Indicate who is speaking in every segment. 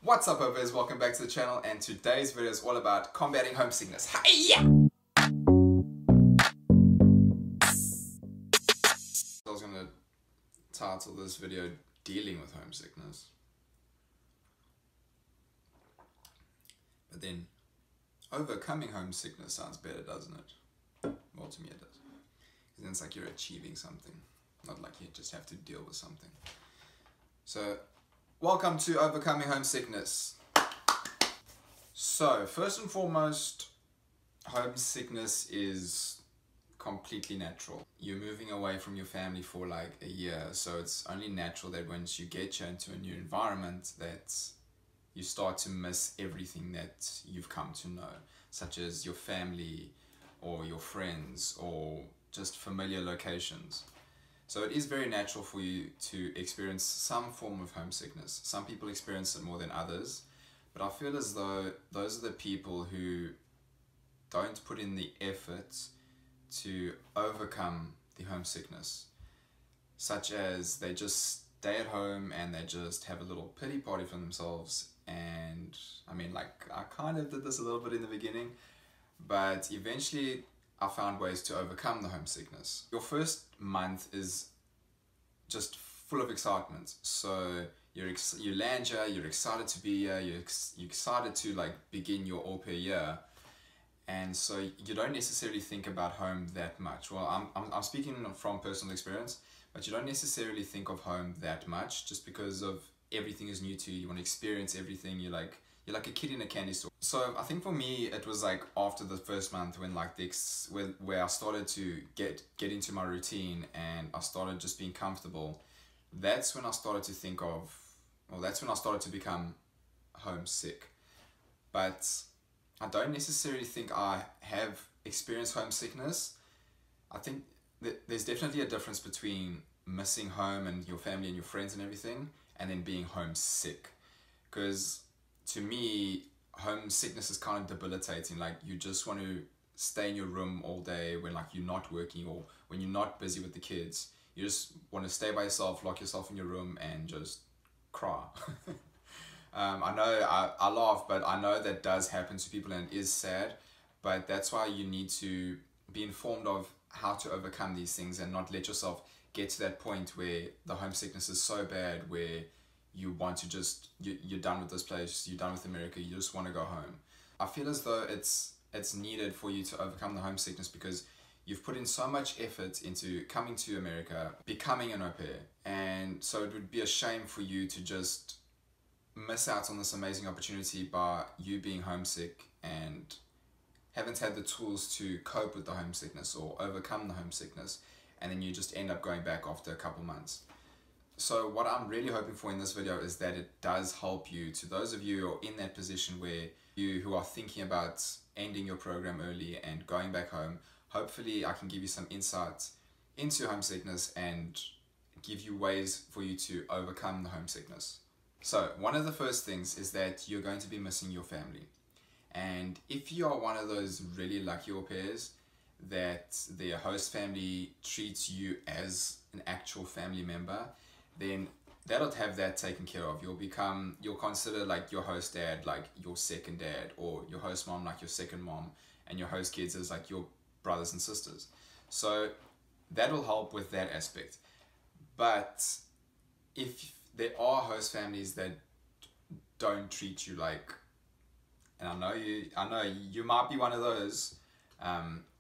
Speaker 1: What's up, aupair? Welcome back to the channel, and today's video is all about combating homesickness. Hi-ya! I was gonna title this video "Dealing with Homesickness," but then overcoming homesickness sounds better, doesn't it? Well, to me it does. Because then it's like you're achieving something, not like you just have to deal with something. So, welcome to Overcoming Homesickness. So, first and foremost, homesickness is completely natural. You're moving away from your family for like a year, so it's only natural that once you get you into a new environment that you start to miss everything that you've come to know, such as your family or your friends or just familiar locations. So it is very natural for you to experience some form of homesickness. Some people experience it more than others, but I feel as though those are the people who don't put in the effort to overcome the homesickness, such as they just stay at home and they just have a little pity party for themselves. And I mean, like, I kind of did this a little bit in the beginning, but eventually I found ways to overcome the homesickness. Your first month is just full of excitement. So you land here, you're excited to be here, you're excited to like begin your au pair year, and so you don't necessarily think about home that much. Well, I'm speaking from personal experience, but you don't necessarily think of home that much just because of everything is new to you. You want to experience everything. You're like a kid in a candy store. So I think for me it was like after the first month when like where I started to get into my routine and I started just being comfortable. That's when I started to think of, well, that's when I started to become homesick. But I don't necessarily think I have experienced homesickness. I think that there's definitely a difference between missing home and your family and your friends and everything, and then being homesick. Because to me, homesickness is kind of debilitating. Like, you just want to stay in your room all day when like you're not working or when you're not busy with the kids. You just want to stay by yourself, lock yourself in your room and just cry. I know I laugh, but I know that does happen to people and it is sad. But that's why you need to be informed of how to overcome these things and not let yourself get to that point where the homesickness is so bad where you want to just, you're done with this place, you're done with America, you just want to go home. I feel as though it's needed for you to overcome the homesickness because you've put in so much effort into coming to America, becoming an au pair, and so it would be a shame for you to just miss out on this amazing opportunity by you being homesick and haven't had the tools to cope with the homesickness or overcome the homesickness, and then you just end up going back after a couple months. So what I'm really hoping for in this video is that it does help you, to those of you who are in that position where who are thinking about ending your program early and going back home. Hopefully I can give you some insights into homesickness and give you ways for you to overcome the homesickness. So one of the first things is that you're going to be missing your family. And if you are one of those really lucky au pairs that their host family treats you as an actual family member, then that'll have that taken care of. You'll consider like your host dad like your second dad, or your host mom like your second mom, and your host kids as like your brothers and sisters. So that'll help with that aspect. But if there are host families that don't treat you like, and I know you might be one of those,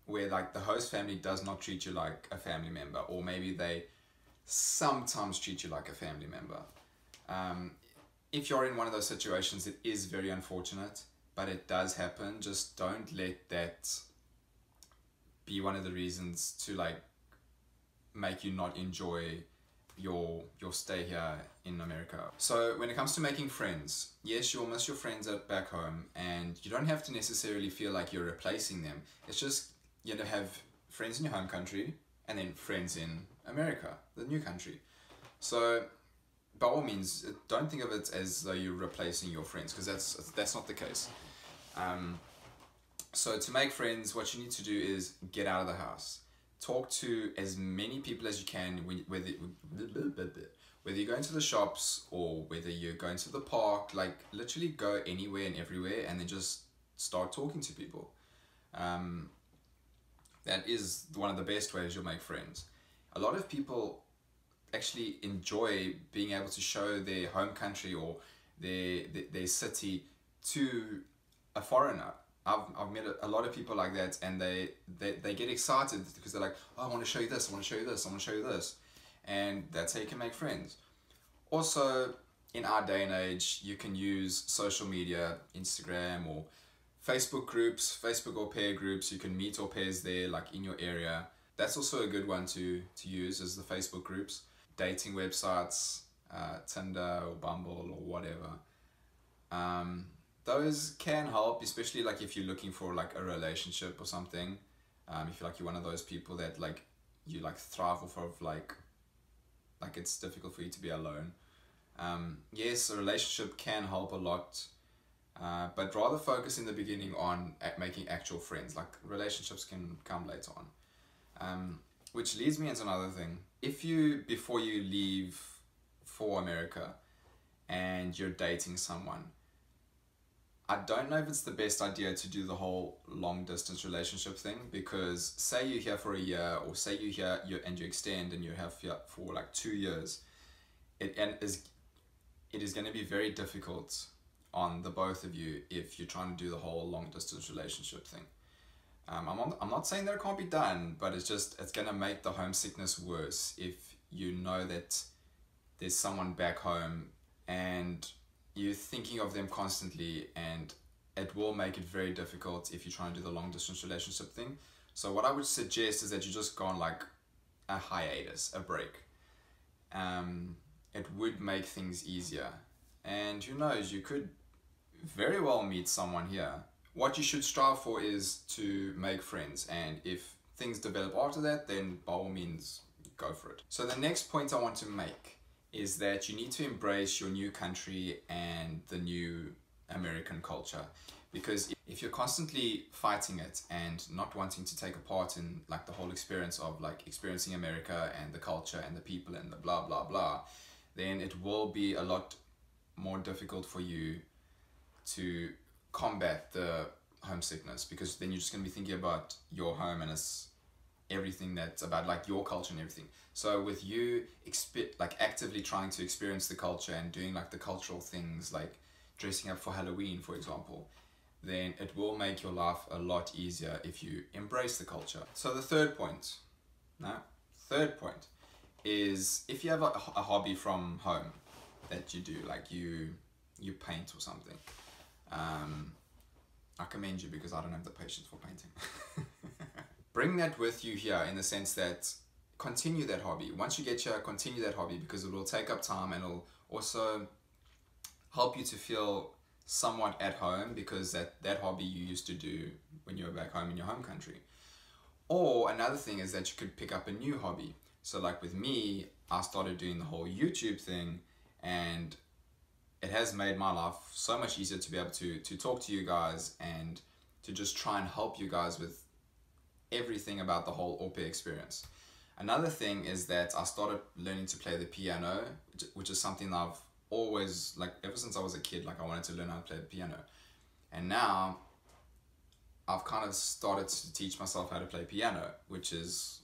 Speaker 1: where like the host family does not treat you like a family member, or maybe they sometimes treat you like a family member. If you're in one of those situations, it is very unfortunate, but it does happen. Just don't let that be one of the reasons to like make you not enjoy your stay here in America. So when it comes to making friends, yes, you'll miss your friends back home, and you don't have to necessarily feel like you're replacing them. It's just, you know, have friends in your home country and then friends in America, the new country. So by all means, don't think of it as though you're replacing your friends, because that's not the case. So to make friends, what you need to do is get out of the house. Talk to as many people as you can, whether you go into the shops or whether you're going to the park, like literally go anywhere and everywhere and then just start talking to people. That is one of the best ways you'll make friends. A lot of people actually enjoy being able to show their home country or their city to a foreigner. I've met a lot of people like that, and they get excited because they're like, oh, I want to show you this, I want to show you this, I want to show you this. And that's how you can make friends. Also, in our day and age, you can use social media, Instagram or Facebook groups, Facebook au pair groups. You can meet au pairs there, like in your area. That's also a good one to use, is the Facebook groups. Dating websites, Tinder or Bumble or whatever. Those can help, especially like if you're looking for like a relationship or something. If you're one of those people that like you like thrive off of like it's difficult for you to be alone. Yes, a relationship can help a lot, but rather focus in the beginning on making actual friends. Like relationships can come later on. Which leads me into another thing. If you, before you leave for America and you're dating someone, I don't know if it's the best idea to do the whole long distance relationship thing, because say you're here for a year, or say you're here and you extend and you're here for like 2 years, it is going to be very difficult on the both of you if you're trying to do the whole long distance relationship thing. I'm not saying that it can't be done, but it's going to make the homesickness worse if you know that there's someone back home and you're thinking of them constantly, and it will make it very difficult if you're trying to do the long distance relationship thing. So what I would suggest is that you just go on like a hiatus, a break. It would make things easier, and who knows, you could very well meet someone here. What you should strive for is to make friends, and if things develop after that, then by all means go for it. So the next point I want to make is that you need to embrace your new country and the new American culture, because if you're constantly fighting it and not wanting to take a part in like the whole experience of like experiencing America and the culture and the people and the blah blah blah, then it will be a lot more difficult for you to combat the homesickness, because then you're just going to be thinking about your home and it's everything that's about like your culture and everything. So with you like actively trying to experience the culture and doing like the cultural things like dressing up for Halloween, for example, then it will make your life a lot easier if you embrace the culture. So the third point is, if you have a hobby from home that you do, like you paint or something, I commend you, because I don't have the patience for painting. Bring that with you here, in the sense that continue that hobby. Once you get here, continue that hobby, because it will take up time and it'll also help you to feel somewhat at home, because that hobby you used to do when you were back home in your home country. Or another thing is that you could pick up a new hobby. So like with me, I started doing the whole YouTube thing, and it has made my life so much easier to be able to talk to you guys and to just try and help you guys with everything about the whole au pair experience. Another thing is that I started learning to play the piano, which is something I've always, like ever since I was a kid, like I wanted to learn how to play the piano. And now I've kind of started to teach myself how to play piano, which is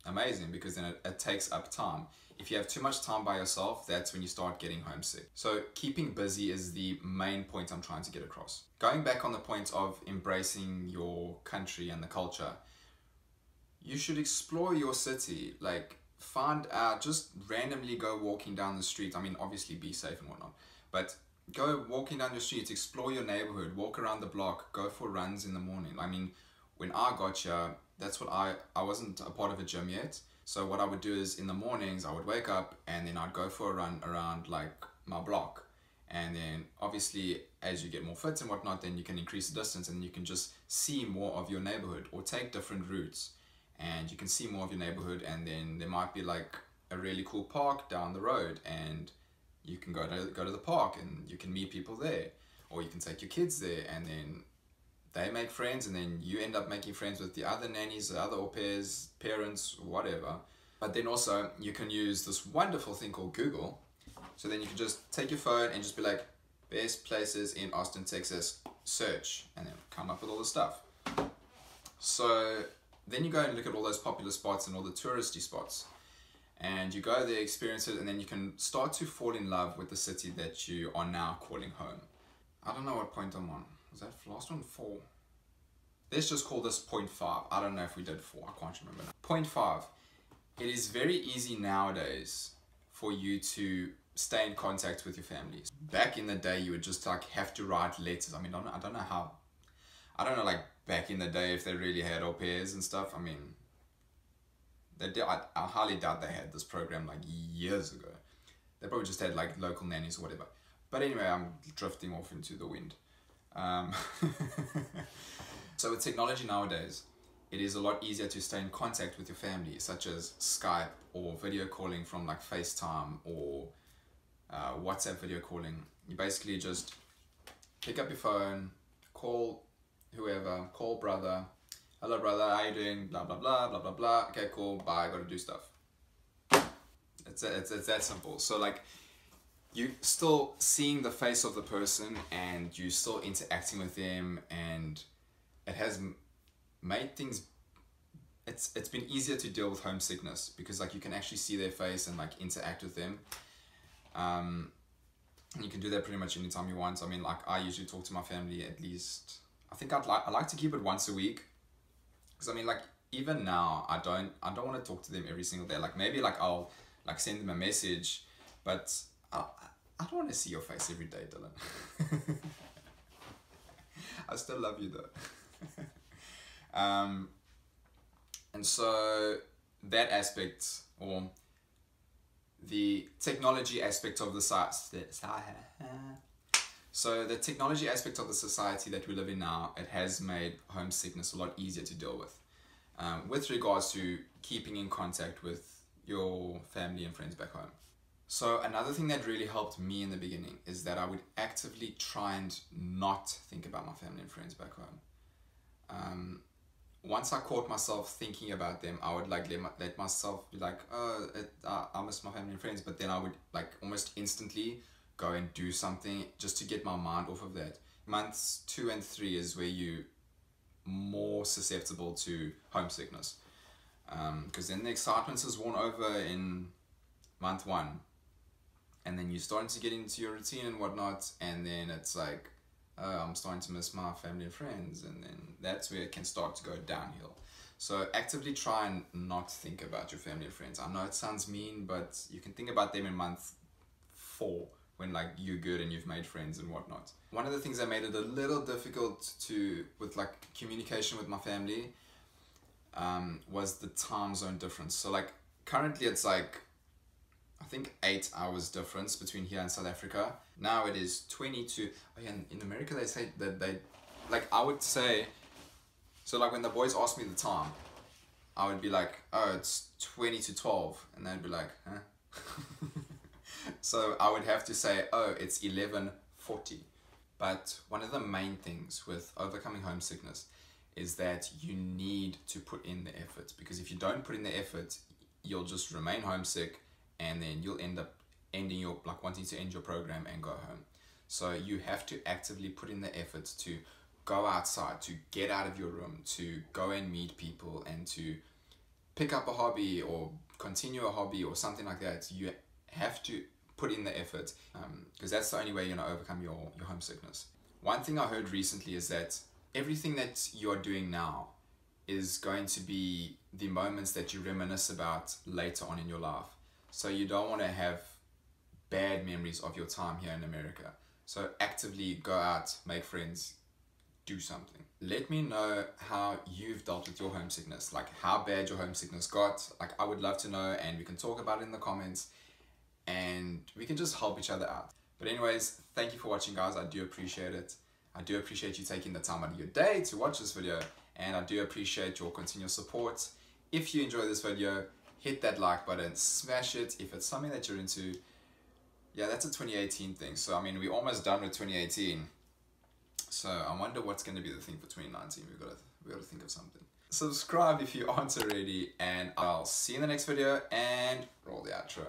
Speaker 1: amazing, because then it takes up time. If you have too much time by yourself, that's when you start getting homesick. So keeping busy is the main point I'm trying to get across. Going back on the point of embracing your country and the culture, you should explore your city. Like find out, just randomly go walking down the street. I mean, obviously be safe and whatnot, but go walking down the streets, explore your neighborhood, walk around the block, go for runs in the morning. I mean, when I got here, that's what I wasn't a part of a gym yet. So what I would do is in the mornings, I would wake up and then I'd go for a run around like my block. And then obviously as you get more fit and whatnot, then you can increase the distance and you can just see more of your neighborhood, or take different routes and you can see more of your neighborhood. And then there might be like a really cool park down the road, and you can go to the park and you can meet people there, or you can take your kids there and then they make friends, and then you end up making friends with the other nannies, the other au pairs, parents, whatever. But then also you can use this wonderful thing called Google, So then you can just take your phone and just be like, best places in Austin, Texas, search, and then come up with all the stuff. So then you go and look at all those popular spots and all the touristy spots. And you go there, experience it, and then you can start to fall in love with the city that you are now calling home. I don't know what point I'm on. Was that last one 4? Let's just call this point 5. I don't know if we did 4, I can't remember now. Point 5. It is very easy nowadays for you to stay in contact with your families. Back in the day, you would just like have to write letters. I mean, I don't know how, I don't know like back in the day if they really had aupairs and stuff. I mean, they did, I highly doubt they had this program like years ago. They probably just had like local nannies or whatever. But anyway, I'm drifting off into the wind. So with technology nowadays, it is a lot easier to stay in contact with your family, such as Skype or video calling from like FaceTime or WhatsApp video calling. You basically just pick up your phone, call whoever, call brother, hello brother, how you doing, blah blah blah, blah blah blah, okay cool, bye, gotta do stuff. It's that simple. So like, you still seeing the face of the person and you still interacting with them, and it has made things, it's been easier to deal with homesickness because like you can actually see their face and like interact with them. You can do that pretty much anytime you want. I mean, like I usually talk to my family at least, I think I like to keep it once a week, because I mean like even now I don't want to talk to them every single day. Like maybe like I'll like send them a message, but I don't want to see your face every day, Dylan. I still love you though. And so that aspect, or the technology aspect of the so the technology aspect of the society that we live in now, it has made homesickness a lot easier to deal with regards to keeping in contact with your family and friends back home. So another thing that really helped me in the beginning is that I would actively try and not think about my family and friends back home. Once I caught myself thinking about them, I would like let myself be like, oh, I miss my family and friends, but then I would like almost instantly go and do something just to get my mind off of that. Months 2 and 3 is where you're more susceptible to homesickness, because then the excitement is worn over in month 1, and then you're starting to get into your routine and whatnot, and then it's like, I'm starting to miss my family and friends, and then that's where it can start to go downhill. So actively try and not think about your family and friends. I know it sounds mean, but you can think about them in month 4 when like you're good and you've made friends and whatnot. One of the things that made it a little difficult with like communication with my family was the time zone difference. So like currently it's like, I think 8 hours difference between here and South Africa. Now it is 22. Oh yeah, in America they say that they, like I would say, so like when the boys ask me the time, I would be like, oh, it's 20 to 12. And they'd be like, huh? So I would have to say, oh, it's 11:40. But one of the main things with overcoming homesickness is that you need to put in the effort, because if you don't put in the effort, you'll just remain homesick, and then you'll end up wanting to end your program and go home. So you have to actively put in the effort to go outside, to get out of your room, to go and meet people, and to pick up a hobby or continue a hobby or something like that. You have to put in the effort, because that's the only way you're going to overcome your homesickness. One thing I heard recently is that everything that you're doing now is going to be the moments that you reminisce about later on in your life. So you don't want to have bad memories of your time here in America. So actively go out, make friends, do something. Let me know how you've dealt with your homesickness, like how bad your homesickness got. Like I would love to know, and we can talk about it in the comments, and we can just help each other out. But anyways, thank you for watching, guys. I do appreciate it. I do appreciate you taking the time out of your day to watch this video, and I do appreciate your continual support. If you enjoy this video, hit that like button, smash it if it's something that you're into. Yeah, that's a 2018 thing. So I mean, we're almost done with 2018. So I wonder what's going to be the thing for 2019. We got to think of something. Subscribe if you aren't already, and I'll see you in the next video, and roll the outro.